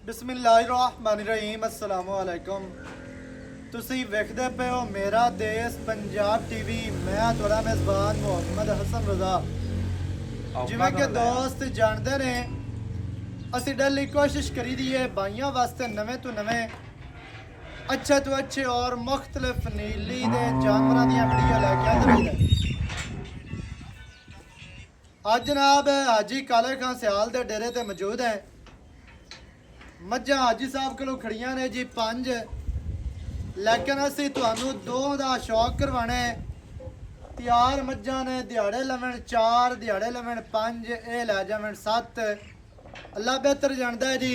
ਬਿਸਮਿਲ੍ਲਾਹਿਰਰਹਿਮਾਨਿਰਰਹੀਮ अस्सलाम वालेकुम। ਤੁਸੀਂ ਵੇਖਦੇ ਪਏ ਹੋ ਮੇਰਾ ਦੇਸ਼ ਪੰਜਾਬ ਟੀਵੀ। ਮੈਂ ਤੁਹਾਡਾ ਮੇਜ਼ਬਾਨ ਮੁਹੰਮਦ ਹਸਨ ਰਜ਼ਾ। ਜਿਵੇਂ ਕਿ ਦੋਸਤ ਜਾਣਦੇ ਨੇ, ਅਸੀਂ ਡੇਲੀ ਕੋਸ਼ਿਸ਼ ਕਰੀਦੀ ਹੈ ਭਾਈਆਂ ਵਾਸਤੇ ਨਵੇਂ ਤੋਂ ਨਵੇਂ अच्छे तो अच्छे और मुख्तलिफ नीली दे जानवरों दी वीडियो लैके आते रहिए। आज जनाब हाजी काले खां सियाल दे डेरे ते मौजूद है। मज्झां हाजी साहब कोलों खड़ियां ने जी 5, लेकिन असीं तुहानूं 2 दा शौक करवाना है। तैयार मज्झां ने, दिहाड़े लवण 4, दिहाड़े लवण 5, ये लै जावण 7। अल्लाह बेहतर जानदा है जी,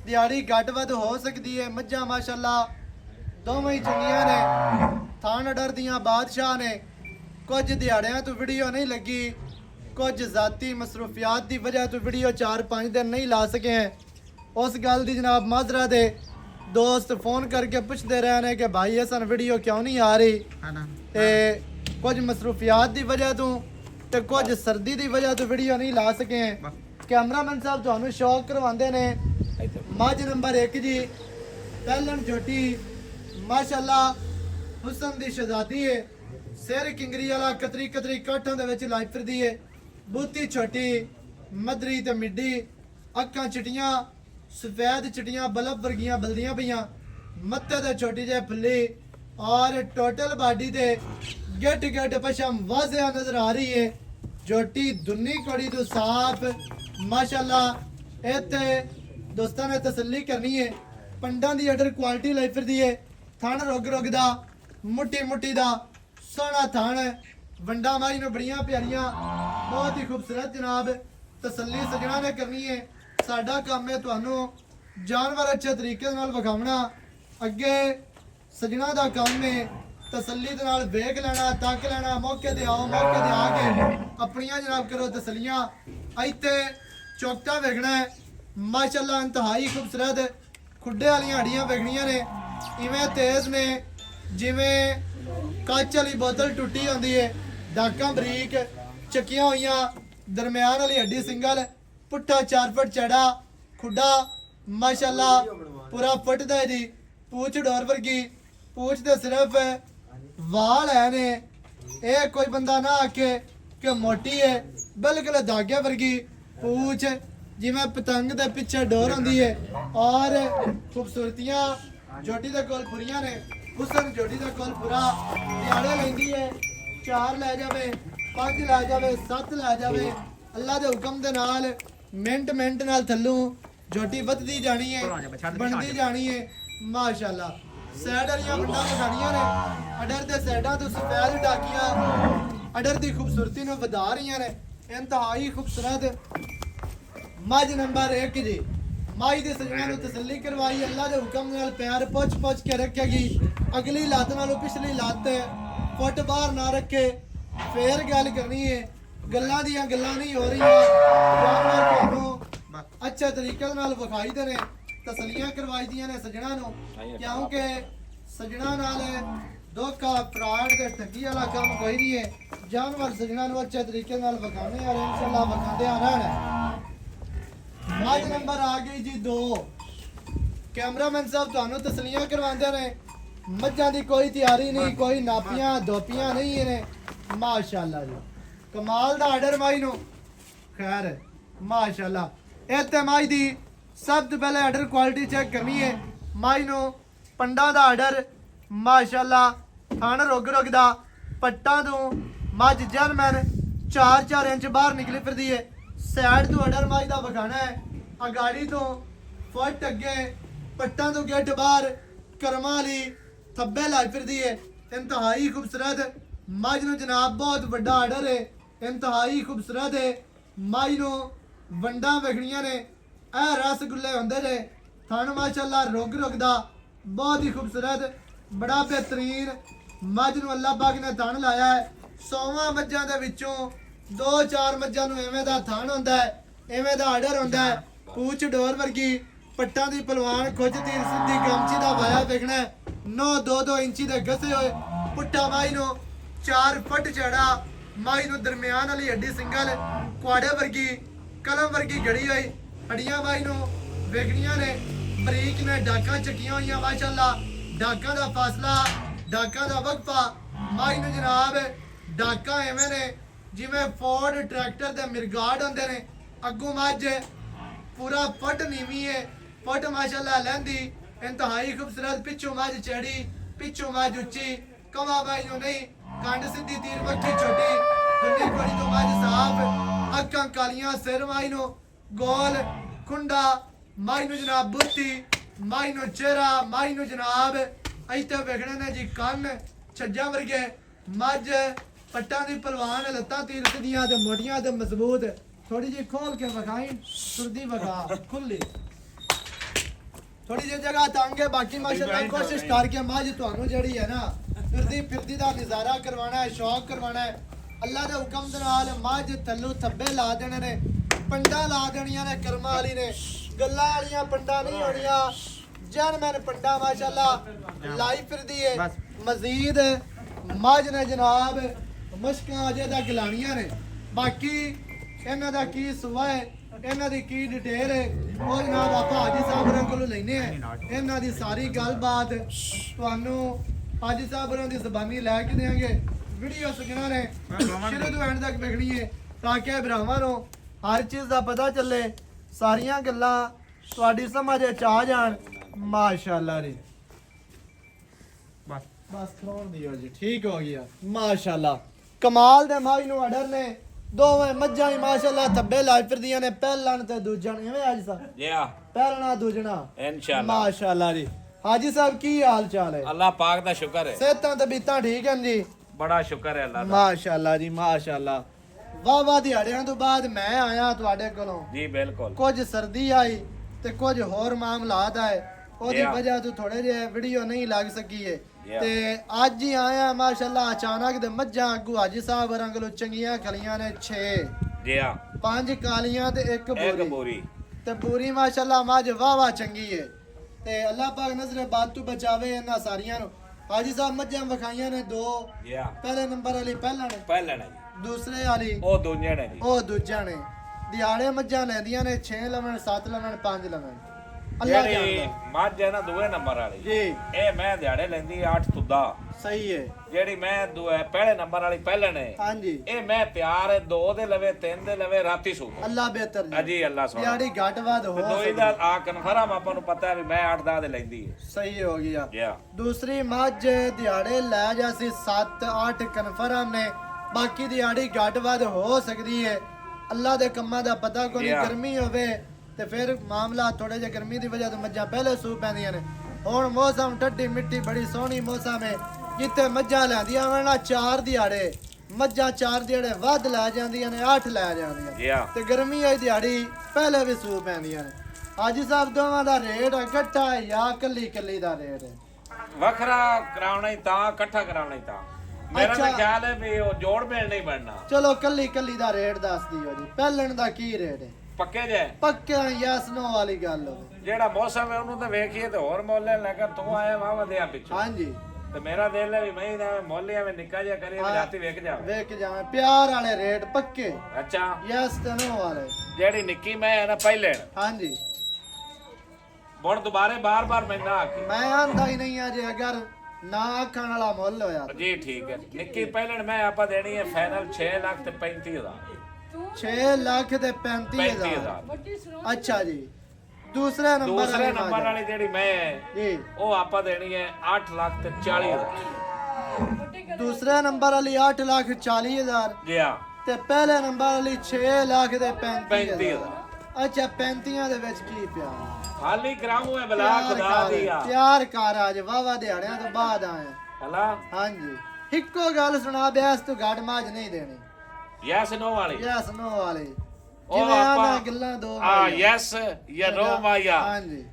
दिहाड़ी घट वध हो सकती है। मज्झां माशाअल्लाह दोवें ही चंगियां ने, थान अडर दियां बादशाह ने। कुछ दिहाड़ियां तो वीडियो नहीं लगी, कुछ जाती मसरूफियात की वजह तो वीडियो 4-5 दिन नहीं ला सके हैं। उस गल की जनाब माजरा दे दोस्त फोन करके पूछते रहे हैं कि भाई असन वीडियो क्यों नहीं आ रही। ते कुछ मसरूफियात की वजह तो कुछ सर्दी की वजह तो वीडियो नहीं ला सके हैं। कैमरामैन साहब तुहानू शौक करवाते हैं। मझ नंबर 1 जी, पहलन झोटी माशाअल्लाह हुसन दी शहजादी है। सिर किंगरी वाला कतरी कतरी काठों दे विच लाई फिरदी है। बूती छोटी मदरी ते मिड्डी, अक्खां चिटियां सफेद चिटियां बल्ब वर्गियां बलदियां पईयां। मत्थे ते छोटी जे फुल्ली और टोटल बॉडी ते गिट गिट पशम वाज़िया नजर आ रही है। झोटी दुन्नी कड़ी तो साफ माशाअल्लाह। इत्थे दोस्तों ने तसल्ली करनी है। पंडा की अडर क्वालिटी लाई फिरदी है। थण रुग रुग दा, मुट्टी मुट्टी दा सोहना थण। वंडा माई ने बड़ियां प्यारियां, बहुत ही खूबसूरत जनाब। तसल्ली सजना ने करनी है। साडा काम है तुहानू जानवर अच्छे तरीके नाल विखावना। अगे सजना दा काम है तसल्ली दे नाल वेख लेना, तक लेना। मौके ते आओ, मौके ते आके अपनियां जनाब करो तसल्लियां। इत्थे चौकटा वेखना है माशाअल्लाह, इंतहाई खूबसूरत खुड्डे वालियां हड्डियां वेखनियां ने। इवें तेज ने जिवें कच वाली बोतल टुटी होंदी है। दाकां बरीक चक्कियां होइयां, दरम्यान वाली हड्डी सिंगल, पुट्ठा 4 फुट चढ़ा खुड्डा माशाअल्लाह पूरा फुट दा जी। पूछ डोर वर्गी, पूछ दे सिर्फ वाल है ने। ये कोई बंदा ना आखे कि मोटी है, बिल्कुल धागे वर्गी पूछ, जिवें पतंग दे पिछे डोर होंदी है। और खूबसूरतियां जोटी दे कोल पूरियां ने। हुसन जोटी दे कोल पूरा दिहाड़े लैंदी है। 4 लै जावे, 5 लै जावे, 7 लै जावे। अल्लाह दे हुक्म दे नाल मिंट मिंट नाल थल्लों जोटी वधदी जानी है, बनदी जानी है माशाअल्लाह। सैड वालियां वंडां विखाणियां ने। अडर दे सैडां तो सफेद टाकियां अडर दी खूबसूरती नूं वधा रहीआं ने। इंतहाई खूबसूरत मझ नंबर 1 जी। माई दे सजना नूं तसल्ली करवाई। अल्लाह दे हुक्म नाल पैर पुछ पुछ के रखेगी। अगली लत्त नालों पिछली लत्त फुट बाहर ना रखे, फिर गल करनी है। गल्लां दियां गल्लां नहीं हो रही। जानवर तुहानूं अच्छे तरीके नाल विखाई दे ने, तसल्लियां करवाई दियां ने सजना नूं। क्योंकि सजना नाल धोखा फ्रॉड ते ठगी वाला काम कोई नहीं है। जानवर सजना नूं अच्छे तरीके नाल विखाने और इंशाअल्लाह विखांदे रहण। मझ नंबर आ गई जी 2। कैमरामैन साहब तुहानू तसलियां करवांदे ने। मज्झां दी कोई तैयारी नहीं, कोई नापियां धोपियां नहीं ने माशाअल्लाह जी। कमाल दा आर्डर माई नो। खैर माशाअल्लाह इत्थे माई दी सब तो पहले आर्डर क्वालिटी चेक करनी है। माई नो पंडा दा आर्डर माशाअल्लाह। थण रुग रुग दा पट्टा तो मझ जर्मन 4-4 इंच बाहर निकली फिरदी है। सैड तो अडर माई दा विखाना है। अगाड़ी तो फुट अगे पट्टा तो गेट बाहर करमा वाली थब्बे लाई फिरदी है। इंतहाई खूबसूरत मझ नूं जनाब बहुत बड़ा आर्डर है। इंतहाई खूबसूरत है। मझ नूं वंडां वेखणियां ने। ए रसगुल्ले होंदे ने। थण माशाअल्लाह रुग रुग दा बहुत ही खूबसूरत बड़ा बेहतरीन मझ नूं अल्लाह पाक ने थण लाया है। 100 मज्झां दे विचों 2-4 मज्झां नूं इवें दा थण हुंदा है, इवें दा आर्डर हुंदा है। पूछ डोर वर्गी पट्टां दी पलवान खुज तीर सिद्धी गमची दा वाया वेखना है। 9-2 इंची दे घसे होए पुट्ठा माई नूं 4 फुट चढ़ा। माई नूं दरम्यान वाली हड्डी सिंगल कुआड़े वर्गी कलम वर्गी गड़ी होई हड्डियां माई नूं ਵੇਖਣੀਆਂ ਨੇ ਬਰੀਕ ਨੇ ਡਾਕਾਂ ਚੱਕੀਆਂ ਹੋਈਆਂ ਮਾਸ਼ਾਅੱਲਾ ਡਾਕਾਂ ਦਾ ਫਾਸਲਾ ਡਾਕਾਂ ਦਾ ਵਕਫਾ ਮਾਈ ਨੂੰ ਜਨਾਬ ਡਾਕਾਂ ਐਵੇਂ ਨੇ ਜਿਵੇਂ ਫੋਰਡ ਟਰੈਕਟਰ ਦੇ ਮਿਰਗਾਰਡ ਹੁੰਦੇ ਨੇ ਅੱਗੋਂ ਮੱਝ ਪੂਰਾ ਫੁੱਟ ਨੀਵੀਂ ਹੈ ਫੁੱਟ ਮਾਸ਼ਾਅੱਲਾ ਲੈਂਦੀ ਇੰਤਹਾਈ ਖੂਬਸੂਰਤ ਪਿੱਛੋਂ ਮੱਝ ਚੜੀ ਪਿੱਛੋਂ ਮੱਝ ਉੱਚੀ ਕਵਾ ਬਾਈ ਨੂੰ ਨਹੀਂ ਕੰਡ ਸਿੱਧੀ ਤੀਰ ਮੱਖੀ ਛੋਟੀ ਦੁੱਲੀ ਕੋੜੀ ਤੋਂ ਮੱਝ ਸਾਫ ਅੱਖਾਂ ਕਾਲੀਆਂ ਸਿਰ ਮਾਈ ਨੂੰ ਗੋਲ ਖੁੰਡਾ ਮਾਈ ਨੂੰ ਜਨਾਬ ਬੁੱਤੀ ਮਾਈ ਨੂੰ ਚਿਹਰਾ ਮਾਈ ਨੂੰ ਜਨਾਬ ਇੱਥੇ ਵੇਖਣੇ ਨੇ ਜੀ ਕੰਨ ਛੱਜਾਂ ਵਰਗੇ ਮੱਝ ਪੱਟਾਂ ਦੀ ਪਹਿਲਵਾਨ ਲੱਤਾਂ ਤੀਰਥ ਦੀਆਂ ਤੇ ਮੋਟੀਆਂ ਤੇ ਮਜ਼ਬੂਤ ਥੋੜੀ ਜਿਹੀ ਖੋਲ ਕੇ ਵਿਖਾਈ ਸੁਰਦੀ ਵਿਖਾ ਖੁੱਲੀ ਥੋੜੀ ਜਿਹੀ ਜਗ੍ਹਾ ਤੰਗ ਹੈ ਬਾਕੀ ਮਾਸ਼ਾਅੱਲਾ ਕੋਸ਼ਿਸ਼ ਕਰਕੇ ਮੱਝ ਤੁਹਾਨੂੰ ਜਿਹੜੀ ਹੈ ਨਾ ਫਿਰਦੀ ਦਾ ਨਜ਼ਾਰਾ ਕਰਵਾਉਣਾ ਹੈ ਸ਼ੌਕ ਕਰਵਾਉਣਾ ਹੈ ਅੱਲਾ ਦੇ ਹੁਕਮ ਦੇ ਨਾਲ ਮੱਝ ਥੱਲੂ ਥੱਬੇ ਲਾ ਦੇਣੇ ਨੇ ਪੰਡਾ ਲਾ ਦੇਣੀਆਂ ਨੇ ਕਰਮਾਂ ਵਾਲੀ ਨੇ ਗੱਲਾਂ ਵਾਲੀਆਂ ਪੰਡਾ ਨਹੀਂ ਹੋਣੀਆਂ ਜਨਮਨ ਪੰਡਾ ਮਾਸ਼ਾਅੱਲਾ ਲਾਈ ਫਿਰਦੀ ਹੈ ਮਜ਼ੀਦ ਮੱਝ ਨੇ ਜਨਾਬ ਮੁਸ਼ਕਾਂ ਅਜੇ ਤੱਕ ਲਾਣੀਆਂ ਨੇ ਬਾਕੀ ਇਹਨਾਂ ਦਾ ਕੀ ਸੁਭਾਅ ਹੈ ਇਹਨਾਂ ਦੀ ਕੀ ਡਿਟੇਲ ਹੈ ਉਹ ਜਨਾਬ ਆਪਾਂ ਹਾਜੀ ਸਾਹਿਬ ਹੋਰਾਂ ਕੋਲੋਂ ਲੈਨੇ ਆ ਇਹਨਾਂ ਦੀ ਸਾਰੀ ਗੱਲਬਾਤ ਤੁਹਾਨੂੰ ਹਾਜੀ ਸਾਹਿਬ ਹੋਰਾਂ ਦੀ ਜ਼ਬਾਨੀ ਲੈ ਕੇ ਦੇਵਾਂਗੇ ਵੀਡੀਓ ਸੁਣਨਾ ਨੇ ਸ਼ੁਰੂ ਤੋਂ ਐਂਡ ਤੱਕ ਵੇਖਣੀ ਹੈ ਤਾਂ ਕਿ ਭਰਾਵਾਂ ਨੂੰ ਹਰ ਚੀਜ਼ ਦਾ ਪਤਾ ਚੱਲੇ ਸਾਰੀਆਂ ਗੱਲਾਂ ਤੁਹਾਡੀ ਸਮਝ ਚ ਆ ਜਾਣ ਮਾਸ਼ਾਅੱਲਾ ਰੇ ਬਸ ਖਲੋਣ ਦਿਓ ਜੀ ਠੀਕ ਹੋ ਗਿਆ ਮਾਸ਼ਾਅੱਲਾ ਕਮਾਲ ਦੇ ਮਾਈ ਨੂੰ ਆਰਡਰ ਨੇ ਦੋਵੇਂ ਮੱਝਾਂ ਹੀ ਮਾਸ਼ਾਅੱਲਾ ਥੱਬੇ ਲਾ ਫਿਰਦੀਆਂ ਨੇ ਪਹਿਲਣ ਤੇ ਦੂਜਣ ਐਵੇਂ ਹਾਜੀ ਸਾਹਿਬ ਜੀ ਆ ਪਹਿਲਣਾ ਦੂਜਣਾ ਇਨਸ਼ਾਅੱਲਾ ਮਾਸ਼ਾਅੱਲਾ ਜੀ ਹਾਜੀ ਸਾਹਿਬ ਕੀ ਹਾਲ ਚਾਲ ਹੈ ਅੱਲਾਹ ਪਾਕ ਦਾ ਸ਼ੁਕਰ ਹੈ ਸਿਹਤਾਂ ਤਬੀਤਾਂ ਠੀਕ ਹਨ ਜੀ ਬੜਾ ਸ਼ੁਕਰ ਹੈ ਅੱਲਾਹ ਦਾ ਮਾਸ਼ਾਅੱਲਾ ਜੀ ਮਾਸ਼ਾਅੱਲਾ ਵਾਹ ਦਿਹਾੜਿਆਂ ਤੋਂ ਬਾਅਦ ਮੈਂ ਆਇਆ ਤੁਹਾਡੇ ਕੋਲੋਂ ਜੀ ਬਿਲਕੁਲ ਕੁਝ ਸਰਦੀ ਆਈ ਤੇ ਕੁਝ ਹੋਰ ਮਾਮਲਾਤ ਆਏ ਉਹਦੀ ਵਜ੍ਹਾ ਤੋਂ ਥੋੜੇ ਜਿਹੇ ਵੀਡੀਓ ਨਹੀਂ ਲੱਗ ਸਕੀ ਹੈ ਤੇ ਅੱਜ ਹੀ ਆਇਆ ਮਾਸ਼ਾਅੱਲਾ ਅਚਾਨਕ ਦੇ ਮੱਝਾਂ ਅੱਗੂ ਹਾਜੀ ਸਾਹਿਬ ਰੰਗਲੋ ਚੰਗੀਆਂ ਖਲੀਆਂ ਨੇ 6 ਜੀ ਆ 5 ਕਾਲੀਆਂ ਤੇ ਇੱਕ ਇੱਕ ਬੋਰੀ ਬੋਰੀ ਤੇ ਬੋਰੀ ਮਾਸ਼ਾਅੱਲਾ ਮੱਝ ਵਾਹ ਚੰਗੀ ਹੈ ਤੇ ਅੱਲਾਹ ਪਾਕ ਨਜ਼ਰੇ ਬਾਤ ਤੋਂ ਬਚਾਵੇ ਇਹਨਾਂ ਸਾਰੀਆਂ ਨੂੰ ਹਾਜੀ ਸਾਹਿਬ ਮੱਝਾਂ ਵਿਖਾਈਆਂ ਨੇ 2 ਜੀ ਆ ਪਹਿਲੇ ਨੰਬਰ ਵਾਲੀ ਪਹਿਲਾਂ ਨੇ ਪਹਿਲਣ ਹੈ ਜੀ ਦੂਸਰੇ ਵਾਲੀ ਉਹ ਦੂਜੇ ਨੇ ਜੀ ਉਹ ਦੂਜਾ ਨੇ ਦਿਹਾੜੇ ਮੱਝਾਂ ਲੈਂਦੀਆਂ ਨੇ 6 ਲਵਣ 7 ਲਵਣ 5 ਲਵਣ ਅੱਲਾਹ ਜਿਹੜੀ ਜਾਣਦਾ ਮੱਝ ਹੈ ਨਾ ਦੂਏ ਨੰਬਰ ਵਾਲੀ ਜੀ ਇਹ ਮੈਂ ਦਿਹਾੜੇ ਲੈਂਦੀ 8 ਤੁੱਦਾ ਸਹੀ ਹੈ ਜਿਹੜੀ ਮੈਂ ਪਹਿਲੇ ਨੰਬਰ ਵਾਲੀ ਪਹਿਲਣ ਹੈ ਹਾਂਜੀ ਇਹ ਮੈਂ ਤਿਆਰ ਹੈ 2 ਦੇ ਲਵੇ 3 ਦੇ ਲਵੇ ਰਾਤੀ ਸੂ ਅੱਲਾਹ ਬਿਹਤਰ ਜੀ ਅਜੀ ਅੱਲਾਹ ਸੋਹਣਾ ਦਿਹਾੜੀ ਘੱਟ ਵੱਧ ਹੋ ਦੋਈ ਦਾ ਆ ਕਨਫਰਮ ਆਪਾਂ ਨੂੰ ਪਤਾ ਹੈ ਵੀ ਮੈਂ 8-10 ਦੇ ਲੈਂਦੀ ਹੈ ਸਹੀ ਹੋ ਗਿਆ ਜੀ ਆ ਦੂਸਰੀ ਮੱਝ ਦਿਹਾੜੇ ਲੈ ਜਾਸੀ 7-8 ਕਨਫਰਮ ਨੇ ਬਾਕੀ ਦਿਹਾੜੀ ਘੱਟ ਵੱਧ ਹੋ ਸਕਦੀ ਹੈ ਅੱਲਾਹ ਦੇ ਕੰਮਾਂ ਦਾ ਪਤਾ ਕੋਈ ਨਹੀਂ ਗਰਮੀ ਹੋਵੇ ਤੇ ਫਿਰ ਮਾਮਲਾ ਥੋੜੇ ਜਿਹਾ ਗਰਮੀ ਦੀ ਵਜ੍ਹਾ ਤੋਂ ਮੱਝਾਂ ਪਹਿਲੇ ਸੂ ਪੈਂਦੀਆਂ ਨੇ ਹੁਣ ਮੌਸਮ ਠੱਡੀ ਮਿੱਟੀ ਬੜੀ ਸੋਹਣੀ ਮੌਸਮ ਹੈ ਜਿੱਥੇ ਮੱਝਾਂ ਲੈਂਦੀਆਂ ਵੇ ਨਾ 4 ਦਿਹਾੜੇ ਮੱਝਾਂ 4 ਦਿਹਾੜੇ ਵੱਧ ਲੈ ਜਾਂਦੀਆਂ ਨੇ 8 ਲੈ ਜਾਂਦੀਆਂ ਜੀ ਆ ਤੇ ਗਰਮੀ ਆਈ ਦਿਹਾੜੀ ਪਹਿਲੇ ਵੀ ਸੂ ਪੈਂਦੀਆਂ ਨੇ ਹਾਜੀ ਸਾਹਿਬ ਦੋਵਾਂ ਦਾ ਰੇਟ ਇਕੱਠਾ ਹੈ ਜਾਂ ਕੱਲੀ ਦਾ ਰੇਟ ਹੈ ਵੱਖਰਾ ਕਰਾਉਣਾ ਹੀ ਤਾਂ ਇਕੱਠਾ ਕਰਾਉਣਾ ਹੀ ਤਾਂ ਮੇਰਾ ਤਾਂ ਖਿਆਲ ਹੈ ਵੀ ਉਹ ਜੋੜ ਮੇਲ ਨਹੀਂ ਬਣਨਾ ਚਲੋ ਕੱਲੀ ਦਾ ਰੇਟ ਦੱਸ ਦਿਓ ਜੀ ਪਹਿਲਣ ਦਾ ਕੀ ਰੇਟ ਹੈ ਪੱਕੇ ਜੇ ਪੱਕਾ ਯੈਸ ਨੋ ਵਾਲੀ ਗੱਲ ਹੋਵੇ ਜਿਹੜਾ ਮੌਸਮ ਹੈ ਉਹਨੂੰ ਤਾਂ ਵੇਖੀਏ ਤੇ ਹੋਰ ਮੁੱਲ ਹੈ ਲੇਕਿਨ ਤੂੰ ਆਇਆ ਵਾਹ ਵਧਿਆ ਪਿੱਛੋਂ ਹਾਂਜੀ ਤੇ ਮੇਰਾ ਦਿਲ ਹੈ ਵੀ ਮੈਂ ਇਹਦਾ ਮੁੱਲ ਐਵੇਂ ਨਿੱਕਾ ਜਿਹਾ ਕਰੀਏ ਵੀ ਰਾਤੀ ਵੇਖ ਜਾਵੇ ਵੇਖ ਜਾਵੇਂ ਪਿਆਰ ਵਾਲੇ ਰੇਟ ਪੱਕੇ ਅੱਛਾ ਯੈਸ ਤੇ ਨੋ ਵਾਲੇ ਜਿਹੜੀ ਨਿੱਕੀ ਮੈਂ ਹੈ ਨਾ ਪਹਿਲੇ ਹਾਂਜੀ ਹੁਣ ਦੁਬਾਰੇ ਬਾਰ-ਬਾਰ ਮੈਂ ਨਾ ਆਖੀ ਮੈਂ ਆਂਦਾ ਹੀ ਨਹੀਂ ਅਜੇ ਅਗਰ ਨਾ ਆਖਣ ਵਾਲਾ ਮੁੱਲ ਹੋਇਆ ਜੀ ਠੀਕ ਹੈ ਨਿੱਕੀ ਪਹਿਲਣ ਮੈਂ ਆਪਾਂ ਦੇਣੀ ਹੈ ਫਾਈਨਲ 6 ਲੱਖ ਤੇ 35,000 6 ਲੱਖ ਤੇ 35,000 ਅੱਛਾ ਜੀ ਦੂਸਰੇ ਨੰਬਰ ਵਾਲੀ ਜਿਹੜੀ ਮੈਂ ਹੈ ਜੀ ਉਹ ਆਪਾਂ ਦੇਣੀ ਹੈ 8 ਲੱਖ ਤੇ 40,000 ਦੂਸਰੇ ਨੰਬਰ ਵਾਲੀ 8 ਲੱਖ 40,000 ਜੀ ਆ ਤੇ ਪਹਿਲੇ ਨੰਬਰ ਵਾਲੀ 6 ਲੱਖ ਤੇ 35,000 ਅੱਛਾ 35 ਦੇ ਵਿੱਚ ਕੀ ਪਿਆਰ ਖਾਲੀ ਕਰਾਉਂ ਹੈ ਬਲਾ ਖੁਦਾ ਦੀ ਆ ਪਿਆਰ ਕਰ ਅੱਜ ਵਾਵਾ ਦਿਹਾੜਿਆਂ ਤੋਂ ਬਾਅਦ ਆਏ ਹਲਾ ਹਾਂਜੀ ਇੱਕੋ ਗੱਲ ਸੁਣਾ ਬਿਆਸ ਤੋਂ ਘੱਟ ਮਾਜ ਨਹੀਂ ਦੇਣੀ ਯੈਸ ਨੋ ਵਾਲੀ ਯੈਸ ਨੋ ਵਾਲੀ ਉਹ ਜਿਵੇਂ ਆਣਾ ਆਪਾਂ ਗੱਲਾਂ ਦੋ ਆ ਯੈਸ ਜਾਂ ਨੋ ਮਾਇਆ ਹਾਂਜੀ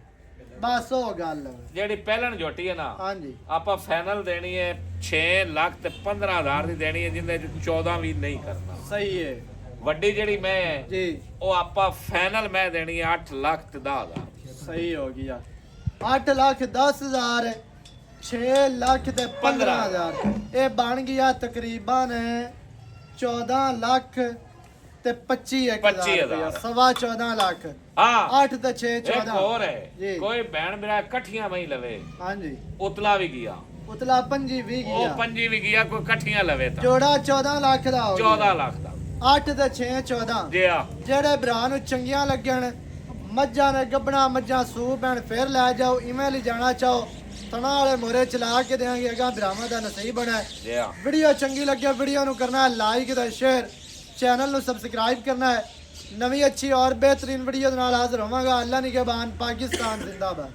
ਬਸ ਉਹ ਗੱਲ ਜਿਹੜੀ ਪਹਿਲਣ ਝੋਟੀ ਹੈ ਨਾ ਹਾਂਜੀ ਆਪਾਂ ਫਾਈਨਲ ਦੇਣੀ ਹੈ 6 ਲੱਖ ਤੇ 15,000 ਦੀ ਦੇਣੀ ਹੈ ਜਿੰਦੇ ਚ 14 ਵੀ ਨਹੀਂ ਕਰਨਾ ਸਹੀ ਹੈ ਵੱਡੀ ਜਿਹੜੀ ਮੈਂ ਹੈ ਜੀ ਉਹ ਆਪਾਂ ਫਾਈਨਲ ਮੈਂ ਦੇਣੀ ਹੈ 8 ਲੱਖ ਤੇ 10,000 ਸਹੀ ਹੋ ਗਿਆ 8 ਲੱਖ 10,000 6 ਲੱਖ ਤੇ 15,000 ਇਹ ਬਣ ਗਿਆ ਤਕਰੀਬਨ 14 ਲੱਖ ਤੇ 25,000 25,000 ਸਵਾ 14 ਲੱਖ ਹਾਂ 8 ਤੇ 6 ਇੱਕ 14 ਹੋਰ ਜੀ। ਹੈ ਕੋਈ ਭੈਣ ਮੇਰਾ ਇਕੱਠੀਆਂ ਵਹੀਂ ਲਵੇ ਹਾਂਜੀ ਉਤਲਾ ਵੀ ਗਿਆ ਉਤਲਾ ਪੰਜੀ ਵੀ ਉਹ ਗਿਆ ਪੰਜੀ ਵੀ ਗਿਆ ਕੋਈ ਇਕੱਠੀਆਂ ਲਵੇ ਤਾਂ ਜੋੜਾ 14 ਲੱਖ ਦਾ ਹੋ 14 ਲੱਖ ਦਾ 8 ਤੇ 6 14 ਜੀ ਆ ਜਿਹੜੇ ਭਰਾ ਨੂੰ ਚੰਗੀਆਂ ਲੱਗਣ ਮੱਝਾਂ ਨੇ ਗੱਬਣਾ ਮੱਝਾਂ ਸੂਪ ਪੈਣ ਫਿਰ ਲੈ ਜਾਓ ਈਮੇਲ ਹੀ ਜਾਣਾ ਚਾਹੋ ਤਣਾ ਵਾਲੇ ਮੋਰੇ ਚਲਾ ਕੇ ਦੇਾਂਗੇ ਅਗਾ ਭਰਾਵਾਂ ਦਾ ਨਸੀਬ ਬਣਾ ਜੀ ਆ ਵੀਡੀਓ ਚੰਗੀ ਲੱਗੇ ਵੀਡੀਓ ਨੂੰ ਕਰਨਾ ਲਾਈਕ ਤੇ ਸ਼ੇਅਰ ਚੈਨਲ ਨੂੰ ਸਬਸਕ੍ਰਾਈਬ ਕਰਨਾ ਹੈ ਨਵੀਂ ਅੱਛੀ ਔਰ ਬਿਹਤਰੀਨ ਵੀਡੀਓ ਦੇ ਨਾਲ ਹਾਜ਼ਰ ਹੋਵਾਂਗਾ ਅੱਲਾ ਨਿਗਹਿਬਾਨ ਪਾਕਿਸਤਾਨ ਜ਼ਿੰਦਾਬਾਦ